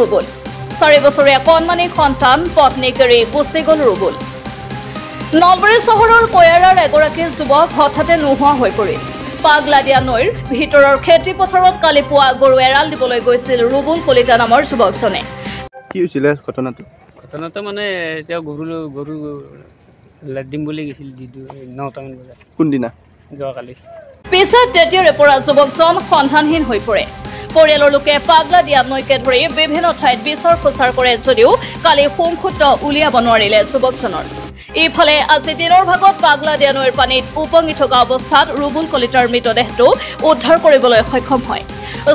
ৰুবুল 4 বছৰীয়া কণমানি সন্তান পত্নীক এৰি গুচি গ'ল ৰুবুল নলবাৰী চহৰৰ কয়াৰাৰ এগৰাকী যুৱক হঠাতে নোহোৱা হৈ পৰিল পাগলাদিয়া নৈৰ ভিতৰৰ খেতি পথাৰত কালি পুৱা গৰু এৰাল দিবলৈ গৈছিল ৰুবুল কলিতা নামৰ যুৱকজনে কি হৈছিল ঘটনাটো মানে তেওঁ গৰু লাডিম বুলি গৈছিল 9টামান বজাত কোন দিনা যোৱাকালি পিছত তেতিয়াৰে পৰা যুৱকজন সন্ধানহীন হৈ পৰে পৰিয়ালৰ লোকে পাগলাদিয়া নৈকে ধৰি বিভিন্ন ঠাইত বিচাৰ খোচাৰ কৰে যদিও কালি সংসূত্ৰ উলিয়াব নোৱাৰিলে যুৱকজনৰ ইফালে আজি দিনৰ ভাগত পাগলাদিয়া নৈৰ পানীত উপঙি থকা অৱস্থাত ৰুবুল কলিতাৰ মৃতদেহটো উদ্ধাৰ কৰিবলৈ সক্ষম হয়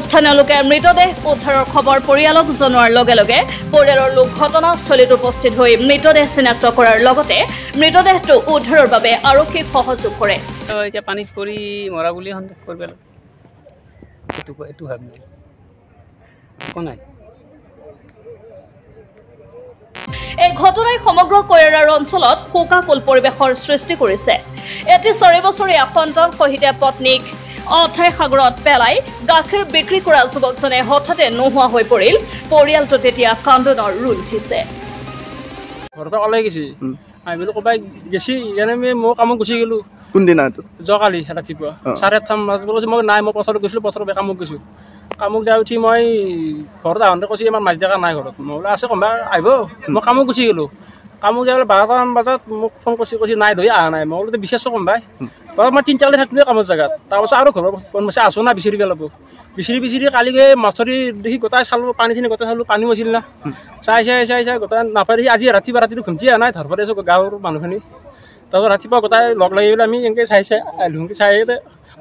স্থানীয় লোকে মৃতদেহ উদ্ধাৰৰ খবৰ পৰিয়ালক জনোৱাৰ লগে লগে পৰিয়ালৰ লোক ঘটনাস্থলীত উপস্থিত হৈ মৃতদেহ চিনাক্ত কৰাৰ লগতে মৃতদেহটো উদ্ধাৰৰ বাবে আৰক্ষীক সহযোগ কৰে এতিয়া পানীত পৰি মৰা বুলি সন্দেহ কৰিব এইটো ভাবি একো নাই এই ঘটনাই সমগ্ৰ কয়াৰাৰ অঞ্চলত শোকাকুল পৰিৱেশৰ সৃষ্টি কৰিছে এটি 4 বছৰীয়া সন্তান সহিত পত্নীক অথাই সাগৰত পেলাই গাখীৰ বিক্ৰী কৰা যুৱকজনে হঠাতে নোহোৱা হৈ পৰিল পৰিয়ালটো তেতিয়া কান্দোনৰ ৰোল উঠিছে ঘৰতে ওলাই গৈছে আমি বোলো ক'বাই গেছি এনে মই কামত গুচি গ'লো কোন দিনা যোৱাকালি ৰাতিপুৱা 8:30 বজাত মই নাই মই পথাৰত গৈছিলোঁ পথাৰত কামত গৈছোঁ কামক যাই উঠি মই ঘৰত আহোঁতে কৈছে আমাৰ মাছ দেখা নাই ঘৰত মই বোলে আছে কোনোবা আহিব মই কামত গুচি গ'লোঁ কামক যাই 12টামান বজাত মোক ফোন কৈছে নাই ধৰি অহা নাই মই বোলো বিচাৰিছোঁ কোনোবাই ঘৰত মই 3-4 থাকিলোঁ কামৰ জেগাত তাৰপাছত আৰু ঘৰৰ ফোন মাছে আছোঁ না বিচাৰিব লাগিব বিচাৰি কালি গৈ মাছৰি দেখি গোটাই চালোঁ পানীখিনি গোটাই চালোঁ পানীও আছিল না চাই গোটাই নাপাই দেখি আজি ৰাতিটো ঘুমচি অহা নাই ধৰফাই আছোঁ গাঁৱৰ মানুহখিনি তাৰপিছত ৰাতিপুৱা গোটাই লগ লাগি পেলাই আমি এনেকৈ আহিলোঁ চাই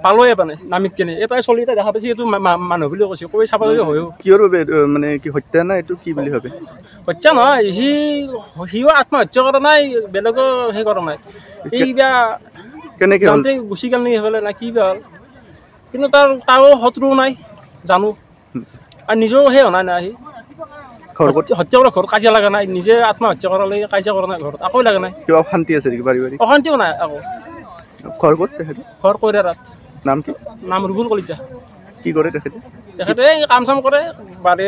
পালোৱে মানে নামিত কেনে এটাই চলি এটা দেখা পাইছে এইটো মানুহ বুলি কৈছে কৈ চাব হয়ো কিহৰ বাবে মানে কি হত্যা নাই এইটো কি বুলি ভাবে হত্যা নহয় সিও আত্মহত্যা কৰা নাই বেলেগো সেই কৰা নাই এই কিবা কেনেকৈ গুচি গ'ল নেকি সেইফালে নাই কি বা হ'ল কিন্তু তাৰো শত্ৰু নাই জানো আৰু নিজেও সেই হোৱা নাই সি হত্যা কৰা ঘৰত কাজিয়া লগা নাই নিজে আত্মহত্যা কৰালৈ কাজিয়া কৰা নাই ঘৰত আকৌ লগা নাই কিবা অশান্তি আছে নেকি পাৰিবাৰিক অশান্তিও নাই আকৌ ঘৰ ক'ত ঘৰ কইৰাত নাম কি নাম ৰুবুল কলিতা কি কৰে তেখেতে কাম চাম কৰে বাৰে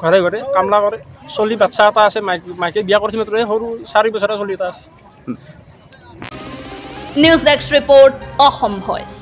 ঘৰে ঘৰে কামলা কৰে চলি বাচ্চা এটা আছে মাইকে বিয়া কৰিছে মাত্ৰ সৰু 4 বছৰীয়া চলি এটা আছে news desk report Assam voice